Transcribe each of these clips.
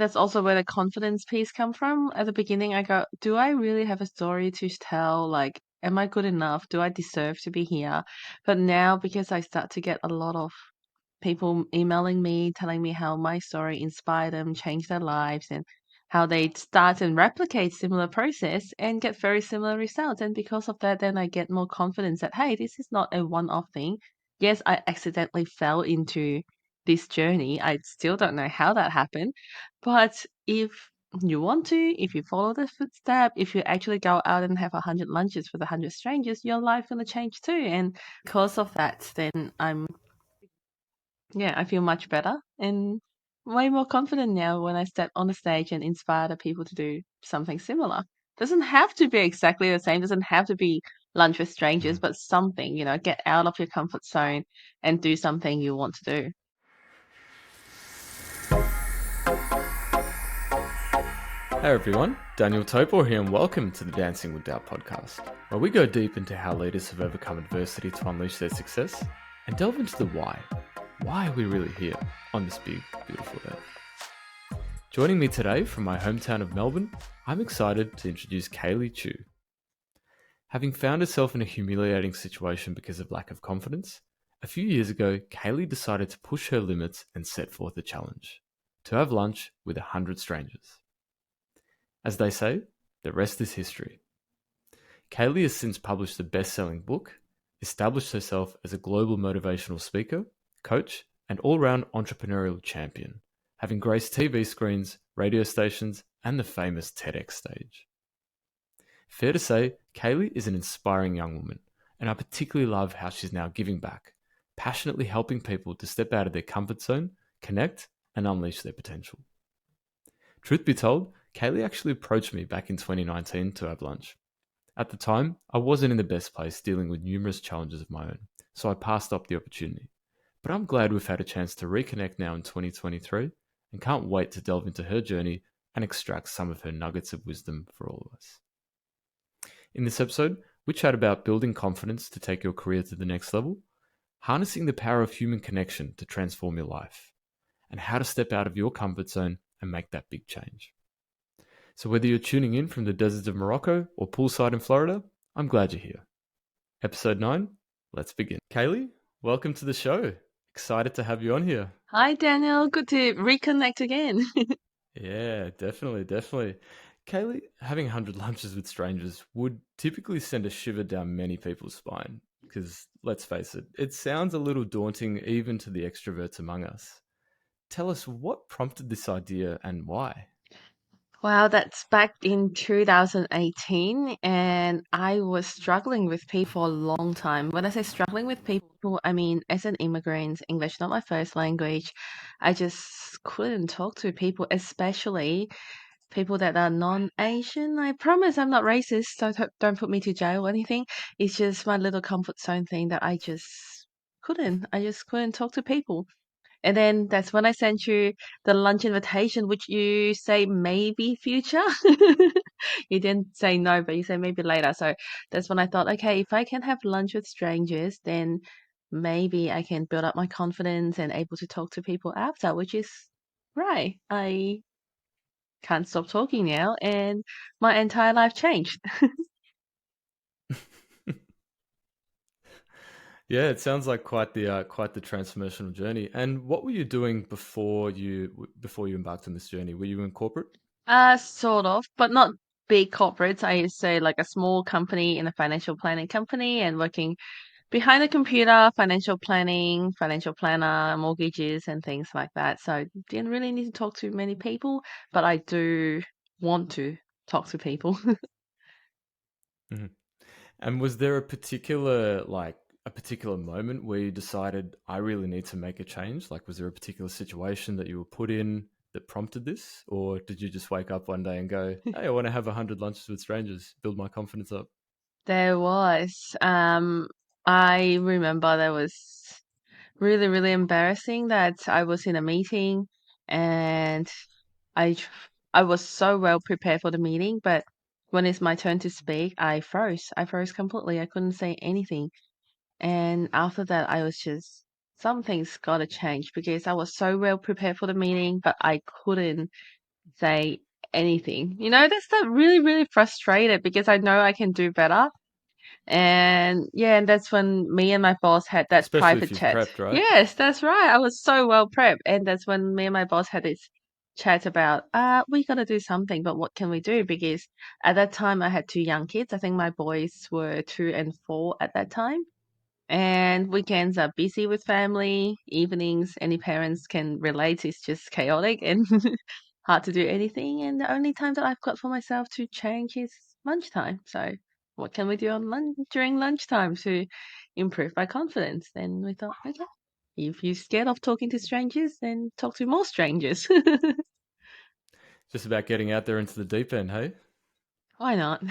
That's also where the confidence piece come from. At the beginning, I go, do I really have a story to tell? Like, am I good enough? Do I deserve to be here? But now, because I start to get a lot of people emailing me, telling me how my story inspired them, changed their lives, and how they start and replicate similar process and get very similar results. And because of that, then I get more confidence that, hey, this is not a one-off thing. Yes, I accidentally fell into this journey. I still don't know how that happened. But if you want to, if you follow the footstep, if you actually go out and have 100 lunches with 100 strangers, your life gonna change too. And because of that, then I feel much better and way more confident now when I step on the stage and inspire the people to do something similar. Doesn't have to be exactly the same, doesn't have to be lunch with strangers, Mhm. but something, get out of your comfort zone and do something you want to do. Hey everyone, Daniel Topor here, and welcome to the Dancing with Doubt podcast, where we go deep into how leaders have overcome adversity to unleash their success and delve into the why. Why are we really here on this big, beautiful earth? Joining me today from my hometown of Melbourne, I'm excited to introduce Kaley Chu. Having found herself in a humiliating situation because of lack of confidence, a few years ago, Kaley decided to push her limits and set forth a challenge: to have lunch with 100 strangers. As they say, the rest is history. Kaley has since published a best-selling book, established herself as a global motivational speaker, coach, and all-round entrepreneurial champion, having graced TV screens, radio stations, and the famous TEDx stage. Fair to say, Kaley is an inspiring young woman, and I particularly love how she's now giving back, passionately helping people to step out of their comfort zone, connect, and unleash their potential. Truth be told, Kaley actually approached me back in 2019 to have lunch. At the time, I wasn't in the best place dealing with numerous challenges of my own, so I passed up the opportunity. But I'm glad we've had a chance to reconnect now in 2023 and can't wait to delve into her journey and extract some of her nuggets of wisdom for all of us. In this episode, we chat about building confidence to take your career to the next level, harnessing the power of human connection to transform your life, and how to step out of your comfort zone and make that big change. So whether you're tuning in from the deserts of Morocco or poolside in Florida, I'm glad you're here. Episode 9, let's begin. Kaley, welcome to the show. Excited to have you on here. Hi, Daniel. Good to reconnect again. Yeah, definitely. Kaley, having 100 lunches with strangers would typically send a shiver down many people's spine because, let's face it, it sounds a little daunting even to the extroverts among us. Tell us what prompted this idea and why. Wow, that's back in 2018, and I was struggling with people a long time. When I say struggling with people, I mean, as an immigrant, English not my first language. I just couldn't talk to people, especially people that are non-Asian. I promise I'm not racist, so don't put me to jail or anything. It's just my little comfort zone thing that I just couldn't. I just couldn't talk to people. And then that's when I sent you the lunch invitation, which you say maybe future. You didn't say no, but you say maybe later. So that's when I thought, okay, if I can have lunch with strangers, then maybe I can build up my confidence and able to talk to people after, which is right. I can't stop talking now, and my entire life changed. Yeah, it sounds like quite the transformational journey. And what were you doing before you embarked on this journey? Were you in corporate? Sort of, but not big corporates. I say like a small company in a financial planning company and working behind the computer, financial planning, financial planner, mortgages, and things like that. So didn't really need to talk to many people, but I do want to talk to people. Mhm. And was there a particular moment where you decided I really need to make a change? Like, was there a particular situation that you were put in that prompted this, or did you just wake up one day and go, "Hey, I want to have 100 lunches with strangers, build my confidence up"? There was, I remember there was really, really embarrassing that I was in a meeting and I tr- I was so well prepared for the meeting, but when it's my turn to speak, I froze. I froze completely. I couldn't say anything. And after that, I was just, something's got to change because I was so well prepared for the meeting, but I couldn't. say anything. That's that really, really frustrated because I know I can do better. And yeah, and that's when me and my boss had that Especially if private you've chat. prepped, right? Yes, that's right. I was so well prepped. And that's when me and my boss had this chat about, we got to do something, but what can we do? Because at that time I had two young kids. I think my boys were 2 and 4 at that time. And weekends are busy with family. Evenings, any parents can relate, is just chaotic and hard to do anything. And the only time that I've got for myself to change is lunchtime. So, what can we do on during lunchtime to improve my confidence? Then we thought, okay, if you're scared of talking to strangers, then talk to more strangers. Just about getting out there into the deep end, hey? Why not?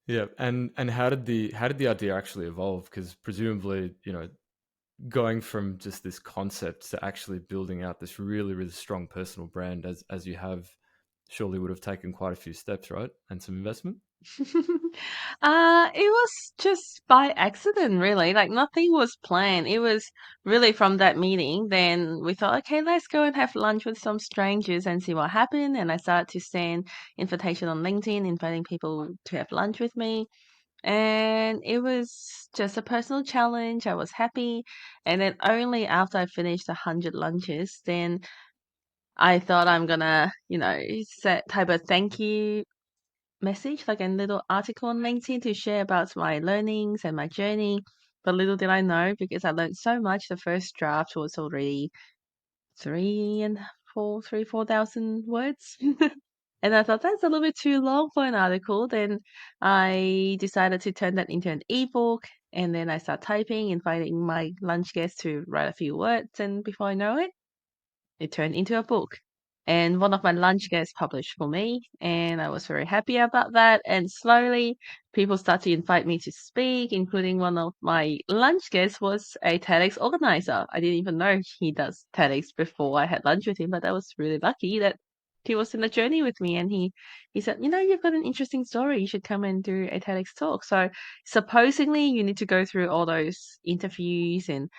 Yeah. And how did the idea actually evolve? Because presumably, going from just this concept to actually building out this really, really strong personal brand as you have surely would have taken quite a few steps, right? And some investment. It was just by accident, really. Like nothing was planned. It was really from that meeting. Then we thought, okay, let's go and have lunch with some strangers and see what happened. And I started to send invitation on LinkedIn, inviting people to have lunch with me. And it was just a personal challenge. I was happy. And then only after I finished 100 lunches, then I thought I'm gonna, set type of thank you message, like a little article on LinkedIn to share about my learnings and my journey. But little did I know, because I learned so much, the first draft was already three, 4,000 words. And I thought that's a little bit too long for an article. Then I decided to turn that into an ebook. And then I start typing, inviting my lunch guests to write a few words. And before I know it, it turned into a book. And one of my lunch guests published for me, and I was very happy about that. And slowly, people start to invite me to speak, including one of my lunch guests was a TEDx organizer. I didn't even know he does TEDx before I had lunch with him, but I was really lucky that he was in the journey with me. And he said, you've got an interesting story. You should come and do a TEDx talk. So supposedly, you need to go through all those interviews and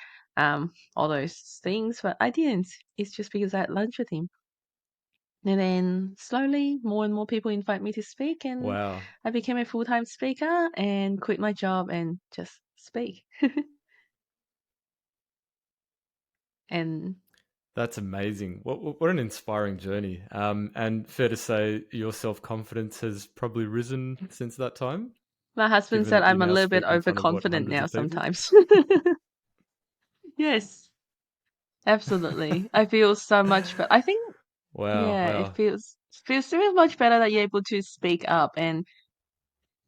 all those things, but I didn't. It's just because I had lunch with him. And then slowly, more and more people invite me to speak, and Wow. I became a full-time speaker and quit my job and just speak. And That's amazing. What an inspiring journey. And fair to say, your self confidence has probably risen since that time, my husband given said that you I'm a now little bit speak in front of what overconfident hundreds now of people. sometimes. Yes, absolutely. I feel so much, but I think, Wow, yeah, it wow. feels so much better that you're able to speak up and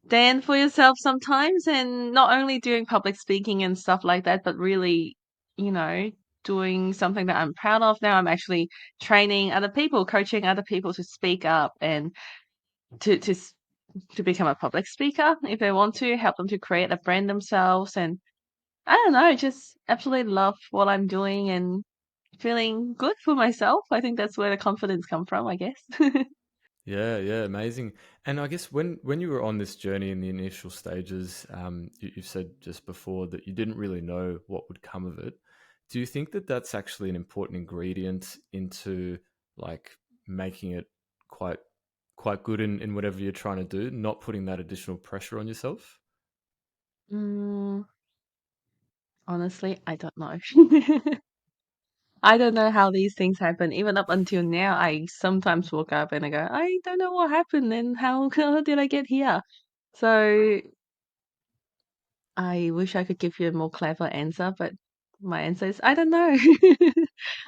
stand for yourself sometimes, and not only doing public speaking and stuff like that, but really, you know, doing something that I'm proud of now. I'm actually training other people, coaching other people to speak up and to to s- to become a public speaker if they want to, help them to create a brand themselves. And I don't know, just absolutely love what I'm doing and feeling good for myself. I think that's where the confidence come from, I guess. Yeah, yeah, amazing. And I guess when you were on this journey in the initial stages, you've said just before that you didn't really know what would come of it. Do you think that that's actually an important ingredient into like making it quite quite good in whatever you're trying to do, not putting that additional pressure on yourself? mm, Honestly, I don't know. I don't know how these things happen. Even up until now, I sometimes woke up and I go, I don't know what happened and how, how did I get here? So I wish I could give you a more clever answer, but my answer is I don't know.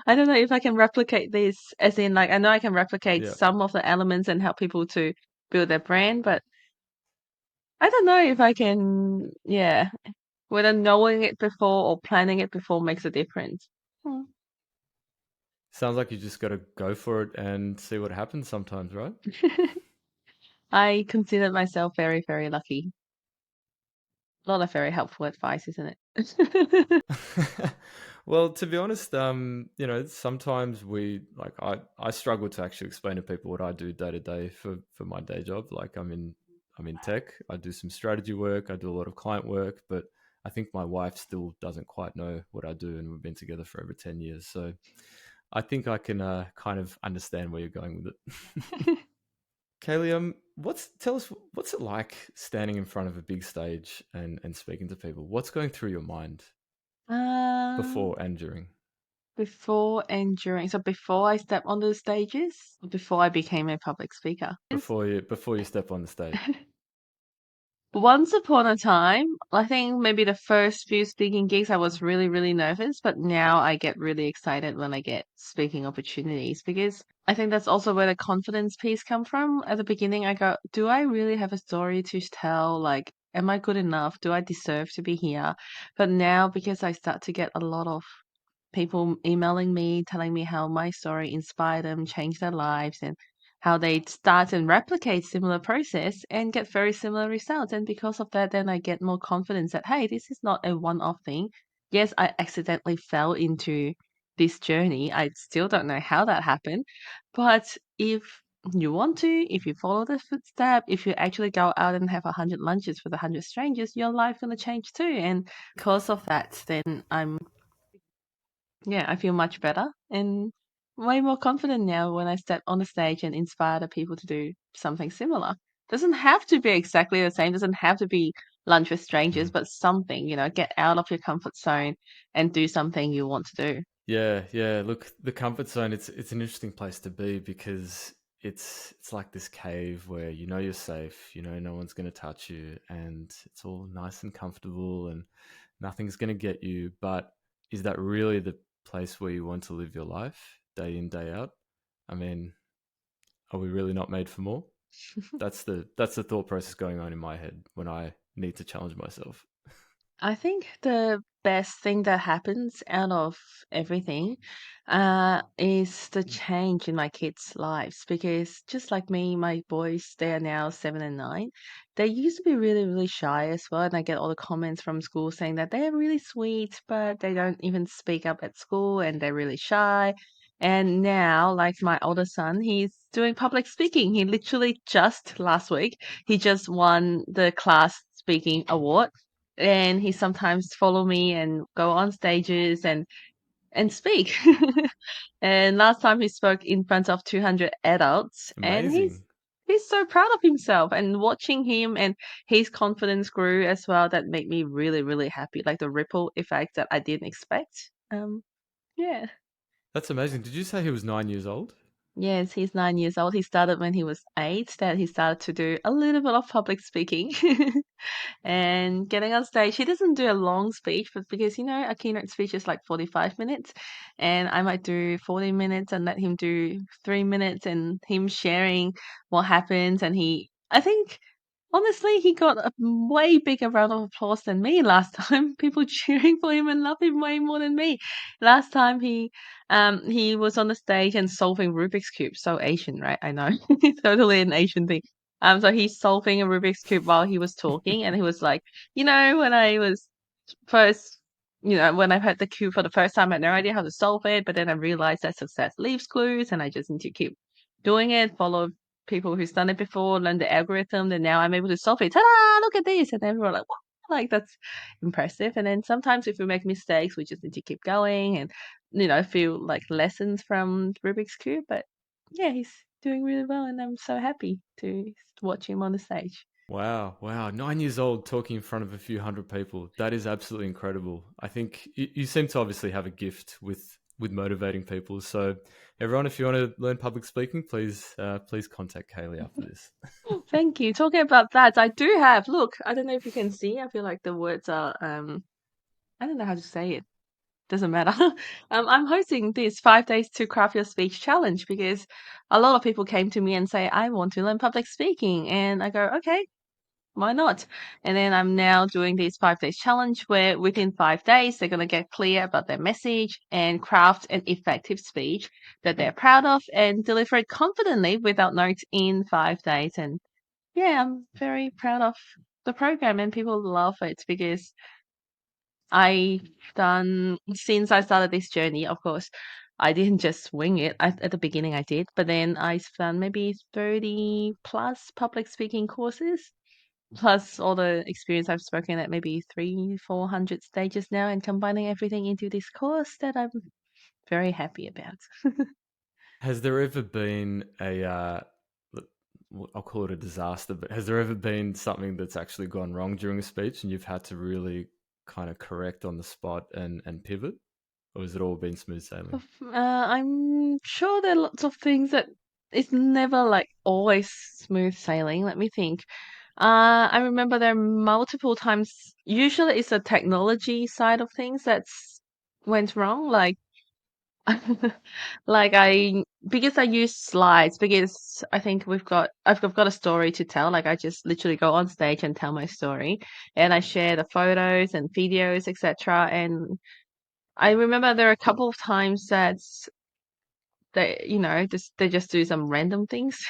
I don't know if I can replicate this, as in, like, I know I can replicate Yeah. some of the elements and help people to build their brand, but I don't know if I can, yeah, whether knowing it before or planning it before makes a difference. Hmm. Sounds like you just got to go for it and see what happens sometimes, right? I consider myself very, very lucky. A lot of very helpful advice, isn't it? Well, to be honest, sometimes I struggle to actually explain to people what I do day to day for my day job. Like I'm in tech. I do some strategy work. I do a lot of client work, but I think my wife still doesn't quite know what I do, and we've been together for over 10 years. So I think I can kind of understand where you're going with it. Kaylee, what's tell us what's it like standing in front of a big stage and speaking to people? What's going through your mind Um, before and during? Before and during. So before I step onto the stages, before I became a public speaker. Before you step on the stage. Once upon a time, I think maybe the first few speaking gigs, I was really, really nervous, but now I get really excited when I get speaking opportunities because I think that's also where the confidence piece come from. At the beginning, I go, do I really have a story to tell? Like, am I good enough? Do I deserve to be here? But now, because I start to get a lot of people emailing me, telling me how my story inspired them, changed their lives, and how they start and replicate similar process and get very similar results. And because of that, then I get more confidence that, hey, this is not a one-off thing. Yes, I accidentally fell into this journey. I still don't know how that happened. But if you want to, if you follow the footstep, if you actually go out and have 100 lunches with 100 strangers, your life gonna change too. And because of that, then I feel much better and way more confident now when I step on the stage and inspire the people to do something similar. Doesn't have to be exactly the same, doesn't have to be lunch with strangers, Mhm. but something, get out of your comfort zone and do something you want to do. Yeah, yeah. Look, the comfort zone, it's an interesting place to be because it's like this cave where you know you're safe, you know no one's going to touch you, and it's all nice and comfortable and nothing's going to get you. But is that really the place where you want to live your life day in, day out? I mean, are we really not made for more? That's the thought process going on in my head when I need to challenge myself. I think the best thing that happens out of everything is the change in my kids' lives because just like me, my boys, they are now 7 and 9. They used to be really, really shy as well. And I get all the comments from school saying that they're really sweet, but they don't even speak up at school and they're really shy. And now, like my older son, he's doing public speaking. He literally just last week, he just won the class speaking award and he sometimes follow me and go on stages and speak. And last time he spoke in front of 200 adults, and he's Amazing. he's so proud of himself. And watching him and his confidence grew as well. That made me really really happy. Like the ripple effect that I didn't expect. Yeah. That's amazing. Did you say he was 9 years old? Yes, he's 9 years old. He started when he was 8. That he started to do a little bit of public speaking. And getting on stage. He doesn't do a long speech, but because a keynote speech is like 45 minutes, and I might do 40 minutes and let him do 3 minutes, and him sharing what happens. And I think, honestly, he got a way bigger round of applause than me last time. People cheering for him and love him way more than me. Last time he was on the stage and solving Rubik's Cube. So Asian, right? I know. Totally an Asian thing. So he's solving a Rubik's Cube while he was talking, and he was like, when I was first, when I heard the cube for the first time, I had no idea how to solve it, but then I realized that success leaves clues, and I just need to keep doing it, follow people who's done it before, learn the algorithm, and now I'm able to solve it. Ta-da! Look at this, and everyone like, wow, like that's impressive. And then sometimes if we make mistakes, we just need to keep going and feel like lessons from Rubik's cube. But yeah, he's doing really well, and I'm so happy to watch him on the stage. Wow, wow. 9 years old talking in front of a few hundred people. That is absolutely incredible. I think you seem to obviously have a gift with motivating people. So everyone, if you want to learn public speaking, please contact Kaylee after this. Thank you. Talking about that, I do have. Look, I don't know if you can see. I feel like the words are. I don't know how to say it. Doesn't matter. I'm hosting this 5 days to craft your speech challenge because a lot of people came to me and say I want to learn public speaking, and I go, okay, why not? And then I'm now doing this 5 days challenge where within 5 days they're gonna get clear about their message and craft an effective speech that they're proud of and deliver it confidently without notes in 5 days. And yeah, I'm very proud of the program and people love it because I've done since I started this journey, of course, I didn't just wing it. At the beginning I did, but then I've done maybe 30 plus public speaking courses, plus all the experience I've spoken at maybe 400 stages now and combining everything into this course that I'm very happy about. Has there ever been a, I'll call it a disaster, but has there ever been something that's actually gone wrong during a speech and you've had to really kind of correct on the spot and pivot? Or has it all been smooth sailing? I'm sure there are lots of things that it's never like always smooth sailing. Let me think. I remember there are multiple times. Usually, it's the technology side of things that's went wrong. Like, like I because I use slides because I think I've got a story to tell. Like I just literally go on stage and tell my story, and I share the photos and videos, etc. And I remember there are a couple of times that they just do some random things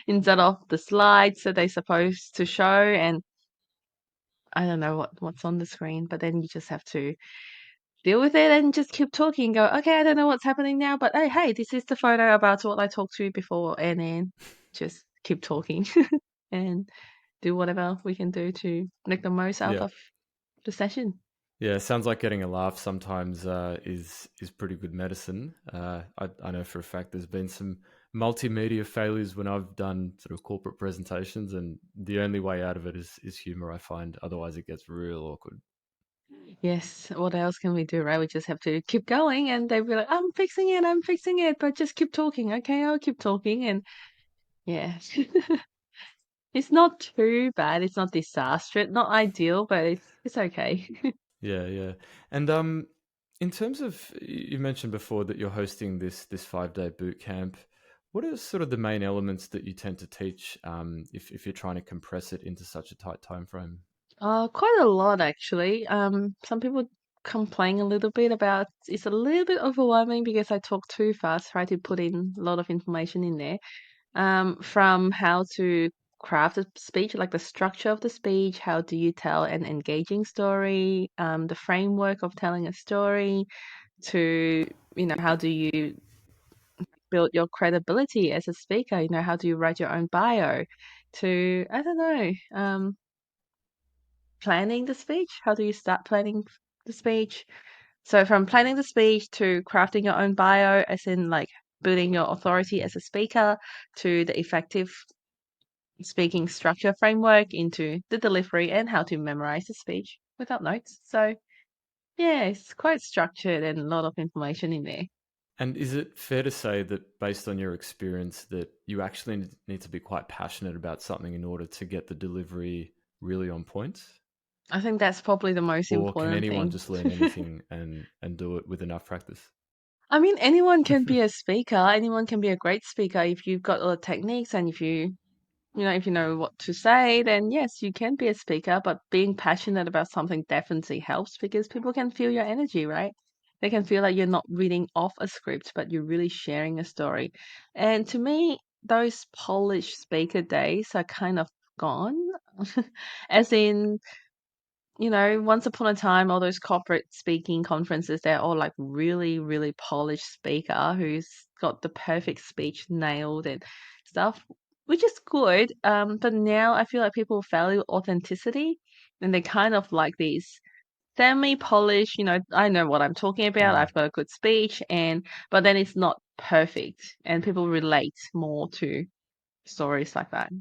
instead of the slides that they're supposed to show, and I don't know what's on the screen, but then you just have to deal with it and just keep talking. Go, okay, I don't know what's happening now, but hey, this is the photo about what I talked to you before, and then just keep talking and do whatever we can do to make the most out Yeah. of the session. Yeah, sounds like getting a laugh sometimes is pretty good medicine. I know for a fact there's been some multimedia failures when I've done sort of corporate presentations, and the only way out of it is humor. I find otherwise it gets real awkward. Yes, what else can we do, right? We just have to keep going, and they'll be like, I'm fixing it, but just keep talking, okay? I'll keep talking, and yeah, it's not too bad. It's not disastrous, not ideal, but it's okay. Yeah, yeah. And in terms of you mentioned before that you're hosting this 5 day boot camp. What are sort of the main elements that you tend to teach if you're trying to compress it into such a tight time frame? Quite a lot actually. Some people complain a little bit about it's a little bit overwhelming because I talk too fast, try to put in a lot of information in there. From how to craft a speech, like the structure of the speech, how do you tell an engaging story, the framework of telling a story, to how do you build your credibility as a speaker, how do you write your own bio, to I don't know, planning the speech, how do you start planning the speech. So from planning the speech to crafting your own bio, as in like building your authority as a speaker, to the effective speaking structure framework into the delivery and how to memorize the speech without notes. So yeah, it's quite structured and a lot of information in there. And is it fair to say that based on your experience that you actually need to be quite passionate about something in order to get the delivery really on point? I think that's probably the most Or can important anyone thing. just learn anything and do it with enough practice? I mean, anyone can be a speaker. Anyone can be a great speaker if you've got all the techniques and if you know what to say, then yes, you can be a speaker, but being passionate about something definitely helps because people can feel your energy, right? They can feel like you're not reading off a script, but you're really sharing a story. And to me, those polished speaker days are kind of gone. As in, once upon a time, all those corporate speaking conferences, they're all like really, really polished speaker who's got the perfect speech nailed and stuff, which is good. But now I feel like people value authenticity and they kind of like these semi-polished, I know what I'm talking about. Mm. I've got a good speech but then it's not perfect and people relate more to stories like that.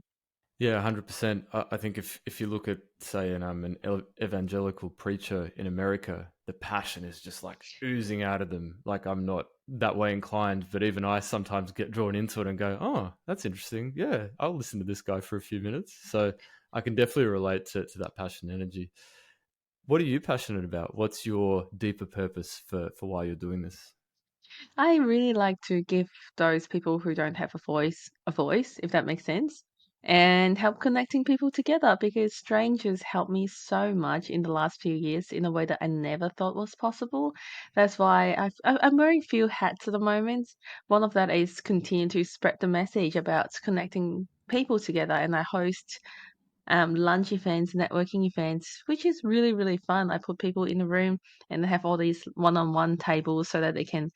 Yeah, 100%. I think if you look at, say, an evangelical preacher in America, the passion is just like oozing out of them. Like I'm not that way inclined, but even I sometimes get drawn into it and go, "Oh, that's interesting. Yeah, I'll listen to this guy for a few minutes." So I can definitely relate to that passion energy. What are you passionate about? What's your deeper purpose for why you're doing this? I really like to give those people who don't have a voice, if that makes sense, and help connecting people together because strangers helped me so much in the last few years in a way that I never thought was possible. That's why I'm wearing few hats at the moment. One of that is continue to spread the message about connecting people together, and I host lunch events, networking events, which is really, really fun. I put people in a room and they have all these one-on-one tables so that they can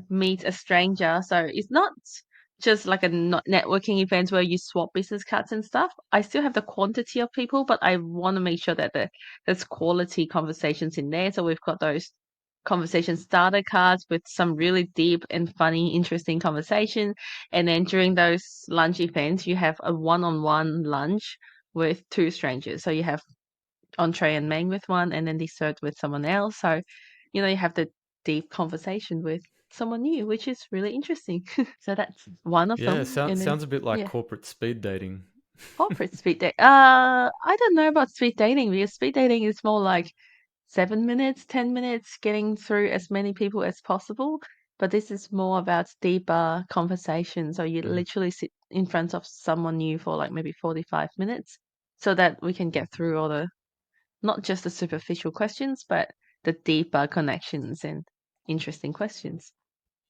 meet a stranger. So it's not just like a networking event where you swap business cards and stuff. I still have the quantity of people, but I want to make sure that there's quality conversations in there. So we've got those conversation starter cards with some really deep and funny, interesting conversation. And then during those lunch events, you have a one-on-one lunch with two strangers. So you have entree and main with one, and then dessert with someone else. So, you have the deep conversation with someone new, which is really interesting. So that's one of Yeah, them. And then, sounds a bit like yeah, corporate speed dating. corporate speed date. I don't know about speed dating because speed dating is more like 7 minutes, 10 minutes, getting through as many people as possible. But this is more about deeper conversation. So you Mm. literally sit in front of someone new for like maybe 45 minutes so that we can get through all the not just the superficial questions, but the deeper connections and interesting questions.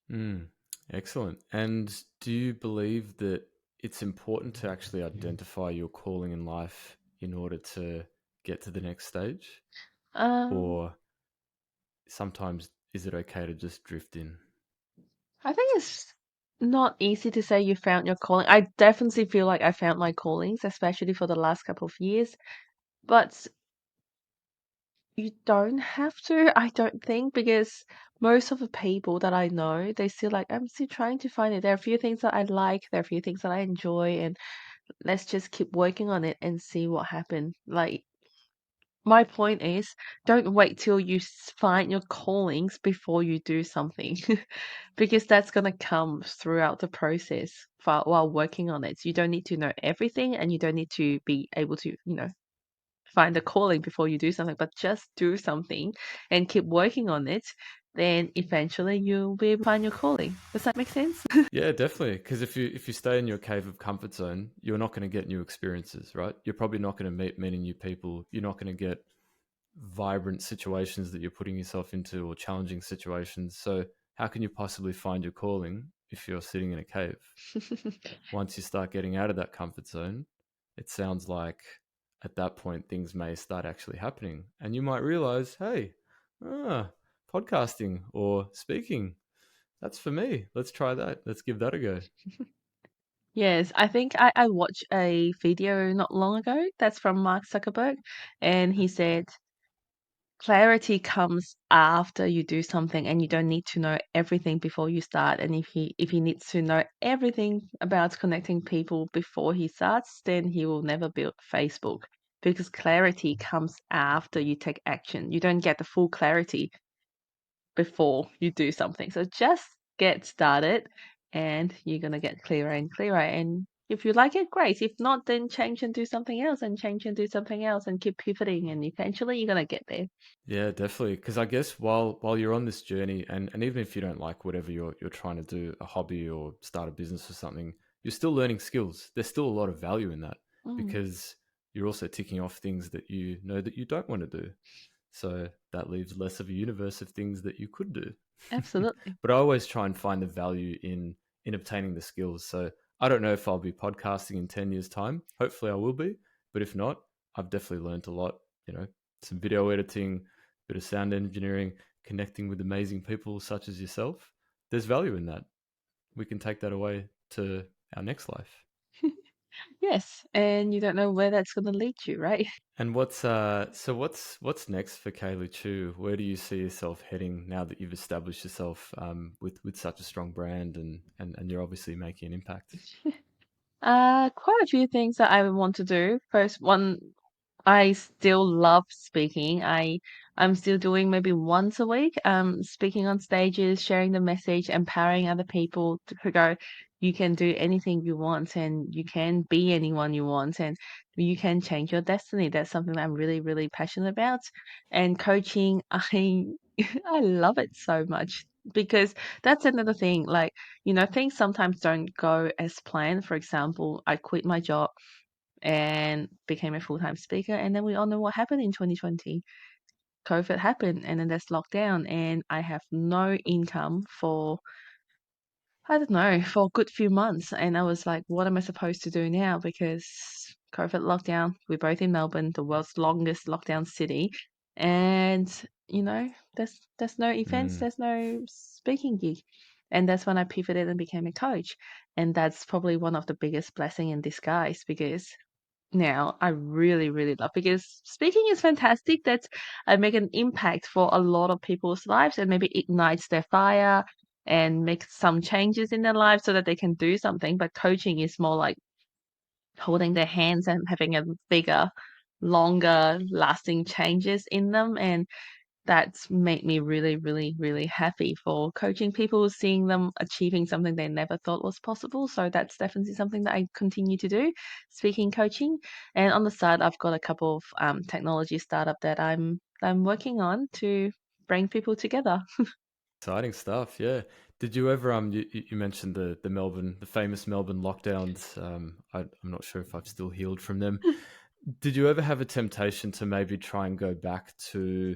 Mm. Excellent. And do you believe that it's important to actually identify your calling in life in order to get to the next stage? Um, Or sometimes is it okay to just drift in? I think it's not easy to say you found your calling. I definitely feel like I found my callings, especially for the last couple of years. But you don't have to, I don't think, because most of the people that I know, they still like, I'm still trying to find it. There are a few things that I like, there are a few things that I enjoy, and let's just keep working on it and see what happens. Like, my point is, don't wait till you find your callings before you do something, because that's gonna come throughout the process while working on it. So you don't need to know everything, and you don't need to be able to, find a calling before you do something, but just do something and keep working on it. Then eventually you'll be able to find your calling. Does that make sense? Yeah, definitely. Because if you stay in your cave of comfort zone, you're not going to get new experiences, right? You're probably not going to meet many new people. You're not going to get vibrant situations that you're putting yourself into or challenging situations. So how can you possibly find your calling if you're sitting in a cave? Once you start getting out of that comfort zone, it sounds like at that point things may start actually happening, and you might realize, hey, ah, podcasting or speaking, that's for me. Let's try that. Let's give that a go. Yes, I think I watched a video not long ago that's from Mark Zuckerberg, and he said clarity comes after you do something and you don't need to know everything before you start. And if he needs to know everything about connecting people before he starts, then he will never build Facebook because clarity comes after you take action. You don't get the full clarity before you do something. So just get started and you're going to get clearer and clearer. And if you like it, great. If not, then change and do something else and change and do something else and keep pivoting. And eventually you're going to get there. Yeah, definitely. Because I guess while you're on this journey, and even if you don't like whatever you're trying to do, a hobby or start a business or something, you're still learning skills. There's still a lot of value in that Mm, because you're also ticking off things that you know that you don't want to do. So that leaves less of a universe of things that you could do. absolutely. But I always try and find the value in obtaining the skills. So I don't know if I'll be podcasting in 10 years' time. Hopefully I will be. But if not, I've definitely learned a lot, you know, some video editing, bit of sound engineering, connecting with amazing people such as yourself. There's value in that. We can take that away to our next life. Yes. And you don't know where that's going to lead you, right? And what's next for Kaley Chu? Where do you see yourself heading now that you've established yourself with such a strong brand and you're obviously making an impact? Quite a few things that I want to do. First one, I still love speaking. I'm still doing maybe once a week, speaking on stages, sharing the message, empowering other people to go, you can do anything you want and you can be anyone you want and you can change your destiny. That's something that I'm really, really passionate about. And coaching, I love it so much because that's another thing. Like, things sometimes don't go as planned. For example, I quit my job and became a full-time speaker. And then we all know what happened in 2020. COVID happened, and then there's lockdown, and I have no income for, I don't know, for a good few months. And I was like, what am I supposed to do now? Because COVID lockdown, we're both in Melbourne, the world's longest lockdown city. And, there's no events, Mm. there's no speaking gig. And that's when I pivoted and became a coach. And that's probably one of the biggest blessing in disguise because now I really, really love because speaking is fantastic. That's I make an impact for a lot of people's lives and maybe ignites their fire and makes some changes in their lives so that they can do something. But coaching is more like holding their hands and having a bigger, longer lasting changes in them. And that's made me really, really, really happy for coaching people, seeing them achieving something they never thought was possible. So that's definitely something that I continue to do, speaking coaching. And on the side, I've got a couple of technology startup that I'm working on to bring people together. Exciting stuff, yeah. Did you ever you mentioned the Melbourne, the famous Melbourne lockdowns. I'm not sure if I've still healed from them. Did you ever have a temptation to maybe try and go back to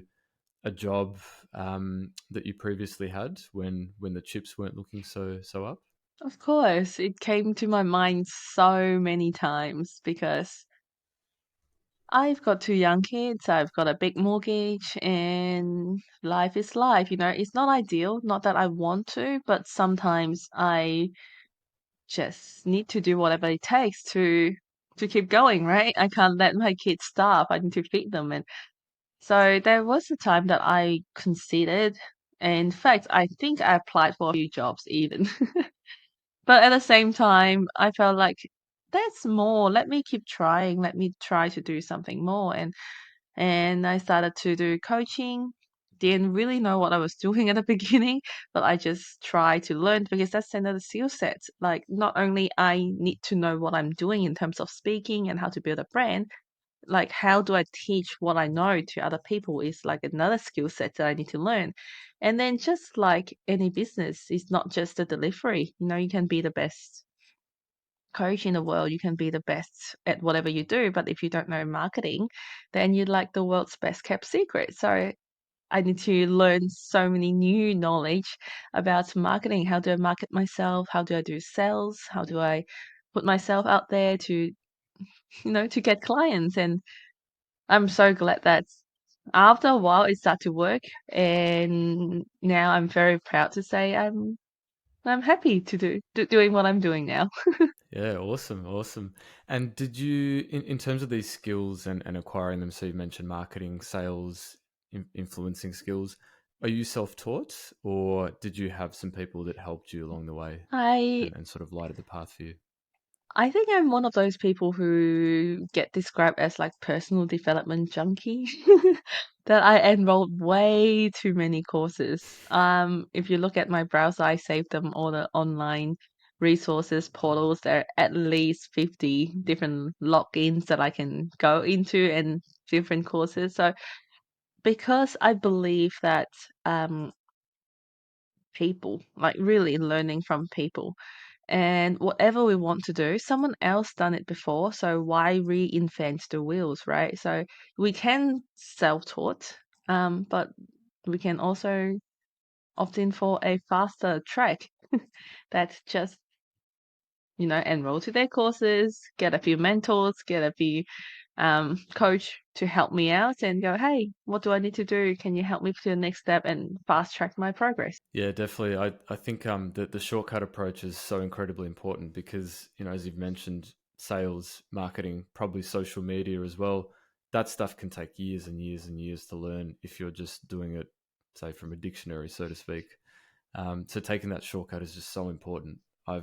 a job that you previously had when the chips weren't looking so up? Of course, it came to my mind so many times because I've got two young kids, I've got a big mortgage, and life is life. It's not ideal, not that I want to, but sometimes I just need to do whatever it takes to keep going, right? I can't let my kids starve. I need to feed them. And so there was a time that I considered, in fact, I think I applied for a few jobs even. But at the same time, I felt like there's more. Let me keep trying. Let me try to do something more. And I started to do coaching. Didn't really know what I was doing at the beginning, but I just tried to learn because that's another skill set. Like not only I need to know what I'm doing in terms of speaking and how to build a brand, like how do I teach what I know to other people is like another skill set that I need to learn. And then just like any business, it's not just the delivery. You can be the best coach in the world, you can be the best at whatever you do, but if you don't know marketing, then you're like the world's best kept secret. So I need to learn so many new knowledge about marketing. How do I market myself? How do I do sales? How do I put myself out there to get clients? And I'm so glad that after a while it started to work, and now I'm very proud to say I'm happy to doing what I'm doing now. Yeah, awesome, awesome. And did you, in terms of these skills and acquiring them, so you mentioned marketing, sales, influencing skills, are you self-taught or did you have some people that helped you along the way I and sort of lighted the path for you? I think I'm one of those people who get described as like personal development junkie. That I enrolled way too many courses. If you look at my browser, I saved them all the online resources, portals. There are at least 50 different logins that I can go into and different courses. So because I believe that um people, like really learning from people. And whatever we want to do, someone else done it before, so why reinvent the wheels, right? So we can self-taught, but we can also opt in for a faster track. That's just, enroll to their courses, get a few mentors, get a few coach to help me out and go, hey, what do I need to do? Can you help me to the next step and fast track my progress? Yeah, definitely. I think the shortcut approach is so incredibly important because, as you've mentioned, sales, marketing, probably social media as well, that stuff can take years and years and years to learn if you're just doing it, say, from a dictionary, so to speak. So taking that shortcut is just so important. I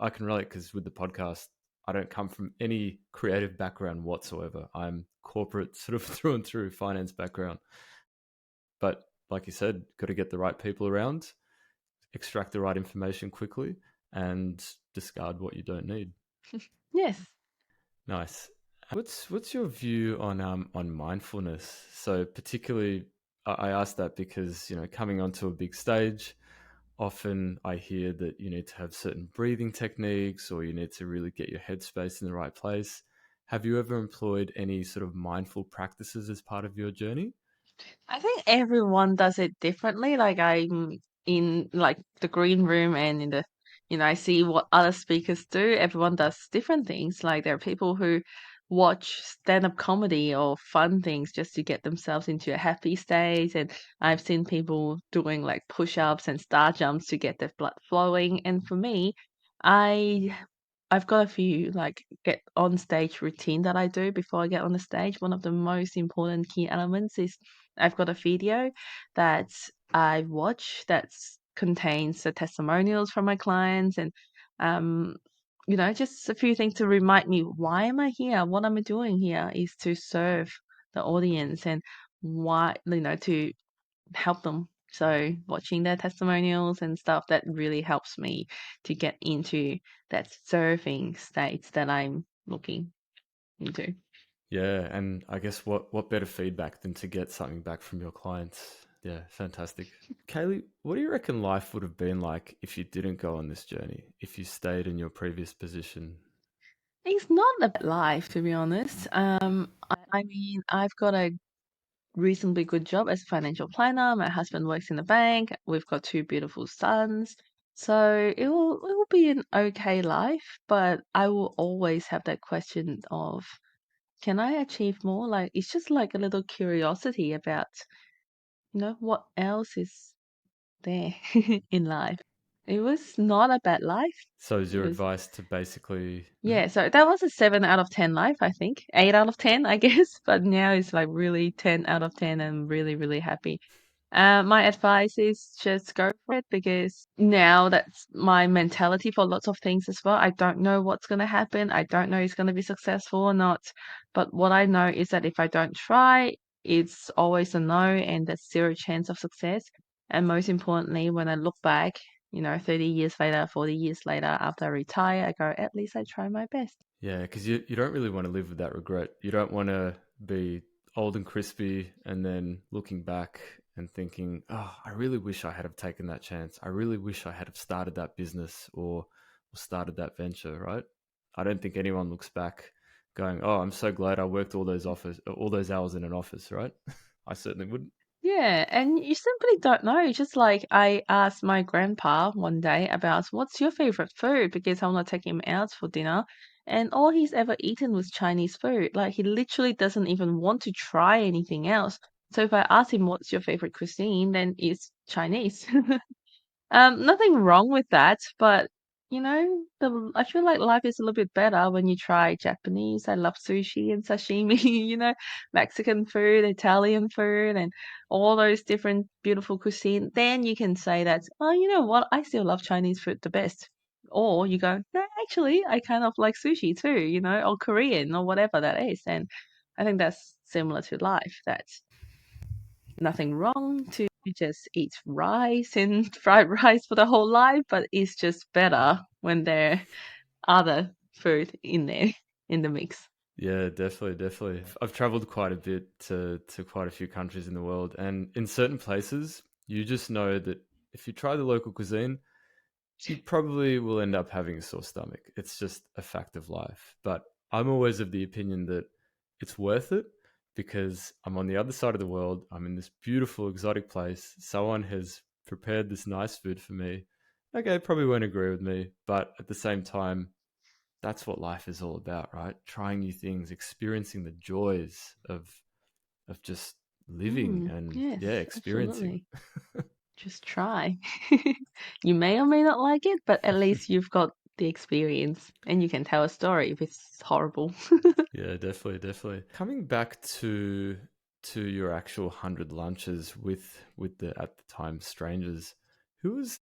can relate because with the podcast, I don't come from any creative background whatsoever. I'm corporate, sort of through and through, finance background. But like you said, got to get the right people around, extract the right information quickly, and discard what you don't need. Yes. Nice. What's your view on mindfulness? So particularly, I asked that because coming onto a big stage, often I hear that you need to have certain breathing techniques, or you need to really get your headspace in the right place. Have you ever employed any sort of mindful practices as part of your journey? I think everyone does it differently. Like I'm in like the green room and I see what other speakers do. Everyone does different things. Like there are people who watch stand-up comedy or fun things just to get themselves into a happy state. And I've seen people doing like push-ups and star jumps to get their blood flowing. And for me, I I've got a few like get on stage routine that I do before I get on the stage. One of the most important key elements is I've got a video that I watch that contains the testimonials from my clients and um just a few things to remind me why am I here? What am I doing here is to serve the audience and why to help them. So watching their testimonials and stuff that really helps me to get into that surfing state that I'm looking into. Yeah, and I guess what better feedback than to get something back from your clients? Yeah, fantastic. Kaylee, what do you reckon life would have been like if you didn't go on this journey? If you stayed in your previous position? It's not about life, to be honest. I mean, I've got a reasonably good job as a financial planner. My husband works in the bank. We've got two beautiful sons. So it will be an okay life, but I will always have that question of can I achieve more? Like it's just like a little curiosity about, what else is there in life. It was not a bad life. So is It your was advice to basically yeah, so that was a 7 out of 10 life, I think. 8 out of 10, I guess. But now it's like really 10 out of 10 and really, really happy. My advice is just go for it because now that's my mentality for lots of things as well. I don't know what's going to happen. I don't know if it's going to be successful or not. But what I know is that if I don't try, it's always a no and there's zero chance of success. And most importantly, when I look back, 30 years later, 40 years later, after I retire, I go, at least I try my best. Yeah, because you don't really want to live with that regret. You don't want to be old and crispy and then looking back and thinking, oh, I really wish I had have taken that chance. I really wish I had have started that business or started that venture, right? I don't think anyone looks back going, oh, I'm so glad I worked all those hours in an office, right? I certainly wouldn't. Yeah, and you simply don't know. Just like I asked my grandpa one day about what's your favorite food because I want to take him out for dinner, and all he's ever eaten was Chinese food. Like he literally doesn't even want to try anything else. So if I ask him what's your favorite cuisine, then it's Chinese. Nothing wrong with that, but I feel like life is a little bit better when you try Japanese. I love sushi and sashimi, Mexican food, Italian food, and all those different beautiful cuisine. Then you can say that, oh, you know what? I still love Chinese food the best. Or you go, no, actually, I kind of like sushi too, or Korean or whatever that is. And I think that's similar to life. That's nothing wrong to just eat rice and fried rice for the whole life, but it's just better when there are other food in there in the mix. Yeah, definitely, definitely. I've traveled quite a bit to quite a few countries in the world, and in certain places, you just know that if you try the local cuisine, you probably will end up having a sore stomach. It's just a fact of life. But I'm always of the opinion that it's worth it because I'm on the other side of the world. I'm in this beautiful exotic place. Someone has prepared this nice food for me. Okay, probably won't agree with me, but at the same time, that's what life is all about, right? Trying new things, experiencing the joys of just living and Yes, yeah, experiencing. absolutely. Just try. You may or may not like it, but at least you've got the experience and you can tell a story if it's horrible. Yeah, definitely, definitely. Coming back to your actual 100 lunches with the at the time strangers, who was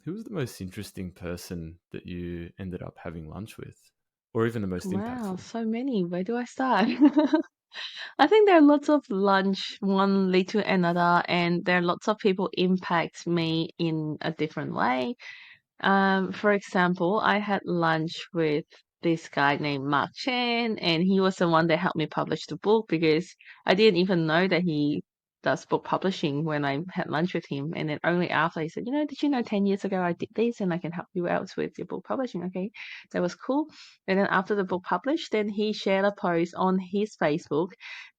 who was the most interesting person that you ended up having lunch with, or even the most Wow, impactful? so many. Where do I start? I think there are lots of lunch, one lead to another, and there are lots of people impact me in a different way. For example, I had lunch with this guy named Mark Chen, and he was the one that helped me publish the book because I didn't even know that he does book publishing when I had lunch with him. And then only after he said, did you know 10 years ago I did this and I can help you out with your book publishing? Okay, that was cool. And then after the book published, then he shared a post on his Facebook.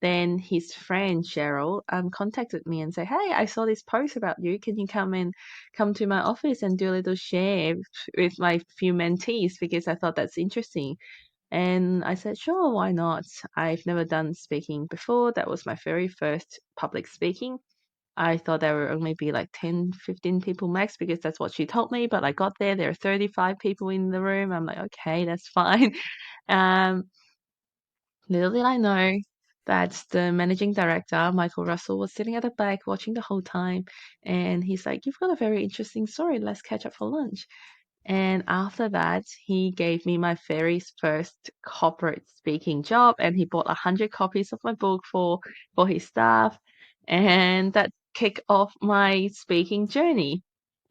Then his friend Cheryl contacted me and said, hey, I saw this post about you. Can you come to my office and do a little share with my few mentees because I thought that's interesting. And I said, sure, why not? I've never done speaking before. That was my very first public speaking. I thought there would only be like 10, 15 people max because that's what she told me. But I got there are 35 people in the room. I'm like, okay, that's fine. Um, Little did I know that the managing director, Michael Russell, was sitting at the back watching the whole time. And he's like, you've got a very interesting story. Let's catch up for lunch. And after that, he gave me my very first corporate speaking job, and he bought 100 copies of my book for his staff, and that kicked off my speaking journey.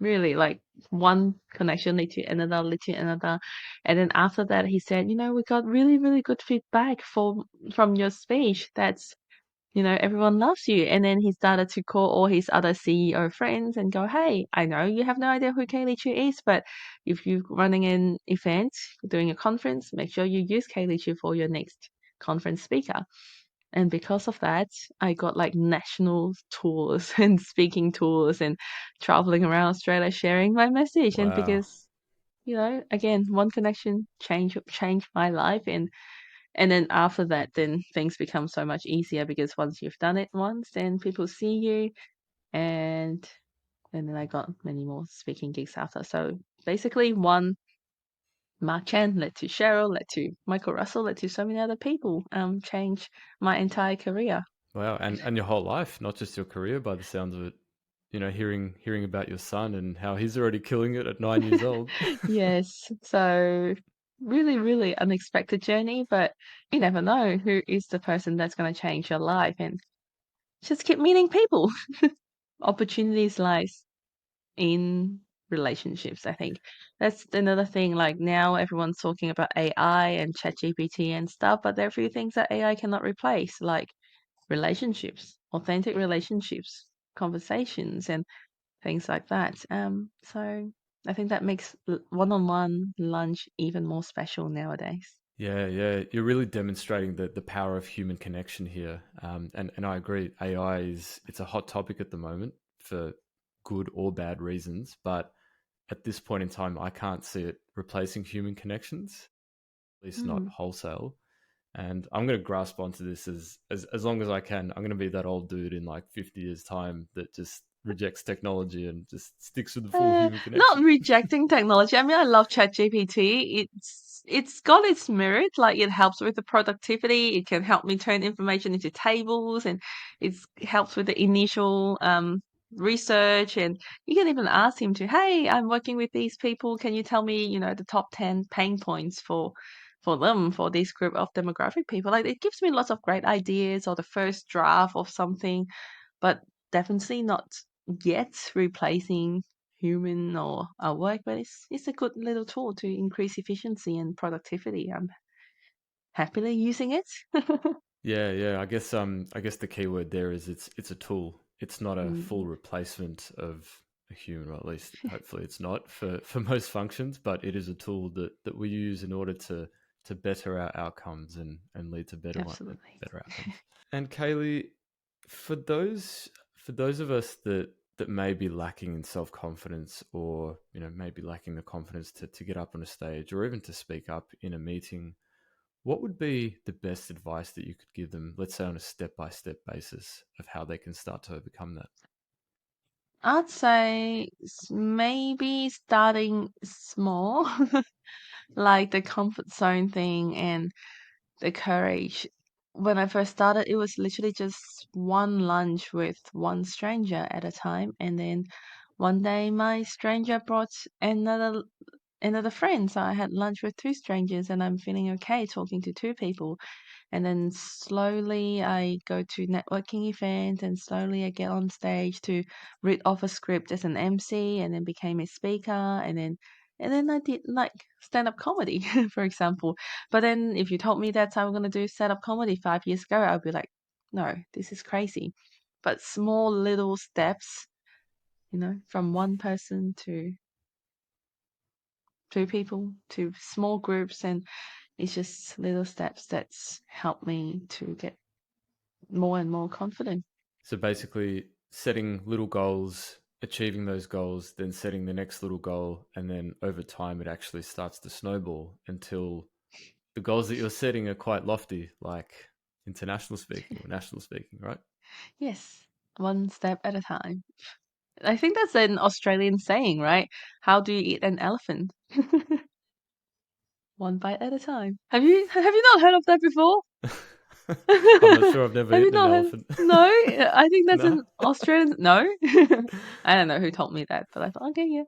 Really, like one connection led to another, and then after that, he said, we got really, really good feedback from your speech. Everyone loves you. And then he started to call all his other CEO friends and go, hey, I know you have no idea who Kaley Chu is, but if you're running an event, doing a conference, make sure you use Kaley Chu for your next conference speaker. And because of that, I got like national tours and speaking tours and traveling around Australia sharing my message. And Wow. because, again, one connection changed my life. And then after that, then things become so much easier because once you've done it once, then people see you, and and then I got many more speaking gigs after. So basically, one Mark Chan led to Cheryl, led to Michael Russell, led to so many other people. Change my entire career. Wow. And your whole life, not just your career by the sounds of it. Hearing about your son and how he's already killing it at 9 years old. Yes, so really, really unexpected journey, but you never know who is the person that's going to change your life, and just keep meeting people. Opportunities lies in relationships, I think. That's another thing. Like now everyone's talking about AI and ChatGPT and stuff, but there are a few things that AI cannot replace, like relationships, authentic relationships, conversations and things like that. So I think that makes one-on-one lunch even more special nowadays. Yeah, yeah, you're really demonstrating the power of human connection here, and I agree. AI is it's a hot topic at the moment for good or bad reasons, but at this point in time, I can't see it replacing human connections, at least not Mm. wholesale. And I'm going to grasp onto this as long as I can. I'm going to be that old dude in like 50 years time that just rejects technology and just sticks with the full human Not connection. rejecting technology. I mean, I love ChatGPT. It's got its merit. Like it helps with the productivity. It can help me turn information into tables, and it helps with the initial research. And you can even ask him to, hey, I'm working with these people. Can you tell me, the top 10 pain points for them, for this group of demographic people? Like it gives me lots of great ideas or the first draft of something, but definitely not yet replacing human or our work, but it's a good little tool to increase efficiency and productivity. I'm happily using it. Yeah, yeah. I guess the key word there is it's a tool. It's not a full Mm, replacement of a human, or at least hopefully it's not for most functions, but it is a tool that we use in order to better our outcomes and lead to absolutely. better outcomes. And Kaylee, for those of us that may be lacking in self confidence, or maybe lacking the confidence to get up on a stage or even to speak up in a meeting, what would be the best advice that you could give them, let's say on a step by step basis of how they can start to overcome that? I'd say maybe starting small, like the comfort zone thing and the courage. When I first started, it was literally just one lunch with one stranger at a time. And then one day, my stranger brought another friend. So I had lunch with two strangers, and I'm feeling okay talking to two people. And then slowly I go to networking events, and slowly I get on stage to read off a script as an MC, and then became a speaker, and then I did like stand up comedy, for example. But then if you told me that I'm gonna do stand up comedy 5 years ago, I'd be like, no, this is crazy. But small little steps, from one person to two people to small groups, and it's just little steps that's helped me to get more and more confident. So basically, setting little goals, achieving those goals, then setting the next little goal, and then over time, it actually starts to snowball until the goals that you're setting are quite lofty, like international speaking or national speaking, right? Yes. One step at a time. I think that's an Australian saying, right? How do you eat an elephant? One bite at a time. Have you not heard of that before? I'm not sure. I've never Have you eaten an not heard? elephant. No, I think that's No, an Australian. No, I don't know who told me that, but I thought, okay, yeah.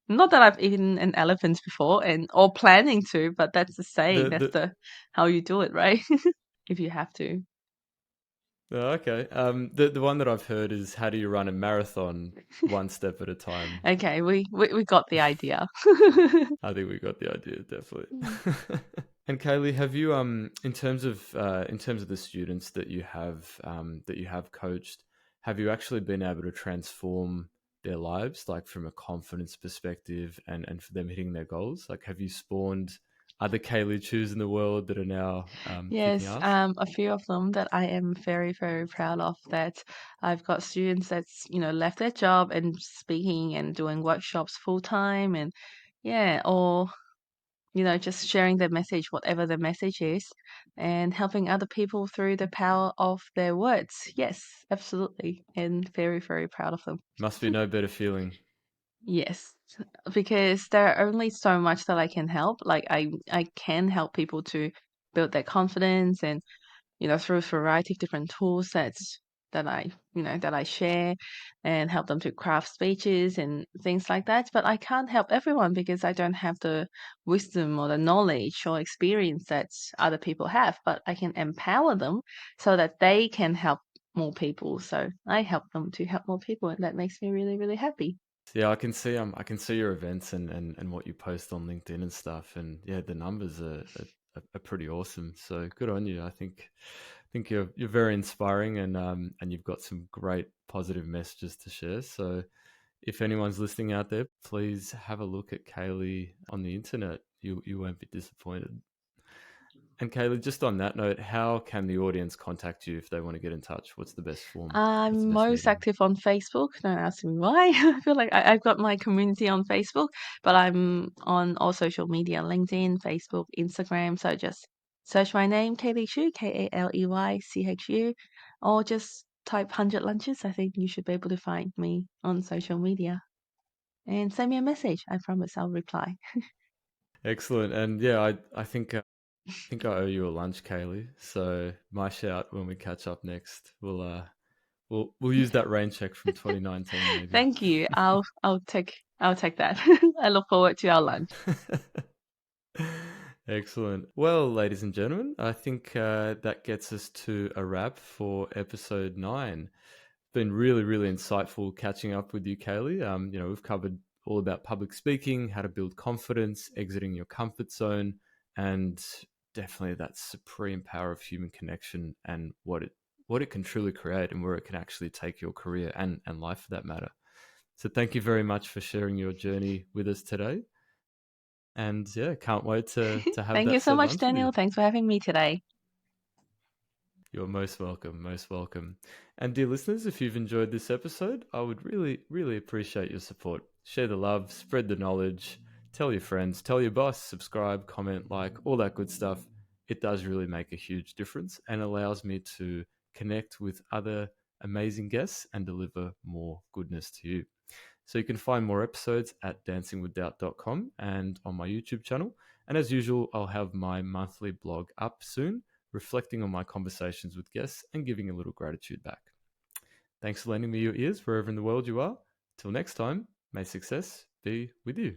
Not that I've eaten an elephant before, and or planning to, but that's the saying. That's the the how you do it, right? If you have to. oh, okay. The one that I've heard is how do you run a marathon one step at a time. Okay, we got the idea. I think we got the idea, definitely. Mm. And Kaylee, have you in terms of the students that you have coached, have you actually been able to transform their lives, like from a confidence perspective and for them hitting their goals? Like, have you spawned other Kaley Chus in the world that are now kicking Yes, ass? a few of them that I am very, very proud of that I've got students that's, left their job and speaking and doing workshops full time and yeah, or, just sharing their message, whatever the message is, and helping other people through the power of their words. Yes, absolutely. And very, very proud of them. Must be no better feeling. Yes, because there are only so much that I can help. Like I can help people to build their confidence and through a variety of different tool sets that I share and help them to craft speeches and things like that. But I can't help everyone because I don't have the wisdom or the knowledge or experience that other people have. But I can empower them so that they can help more people. So I help them to help more people, and that makes me really, really happy. Yeah, I can see your events and what you post on LinkedIn and stuff, and yeah, the numbers are pretty awesome. So good on you. I think you're very inspiring, and you've got some great positive messages to share. So if anyone's listening out there, please have a look at Kaylee on the internet. You won't be disappointed. And Kaylee, just on that note, how can the audience contact you if they want to get in touch? What's the best form? What's the I'm best most medium? active on Facebook. Don't ask me why. I feel like I've got my community on Facebook, but I'm on all social media, LinkedIn, Facebook, Instagram. So just search my name, Kaley Chu, Kaleychu, or just type 100 lunches. I think you should be able to find me on social media. And send me a message. I promise I'll reply. Excellent. And yeah, I think I owe you a lunch, Kaylee. So my shout when we catch up next, we'll use that rain check from 2019 maybe. Thank you. I'll take that. I look forward to our lunch. Excellent. Well, ladies and gentlemen, I think that gets us to a wrap for episode 9. Been really, really insightful catching up with you, Kaylee. We've covered all about public speaking, how to build confidence, exiting your comfort zone, and definitely that supreme power of human connection and what it can truly create and where it can actually take your career and life for that matter. So thank you very much for sharing your journey with us today. And yeah, can't wait to have Thank you that so said much, lunch with you. Daniel. Thanks for having me today. You're most welcome, most welcome. And dear listeners, if you've enjoyed this episode, I would really, really appreciate your support. Share the love, spread the knowledge, tell your friends, tell your boss, subscribe, comment, like, all that good stuff. It does really make a huge difference and allows me to connect with other amazing guests and deliver more goodness to you. So you can find more episodes at dancingwithdoubt.com and on my YouTube channel. And as usual, I'll have my monthly blog up soon, reflecting on my conversations with guests and giving a little gratitude back. Thanks for lending me your ears wherever in the world you are. Till next time, may success be with you.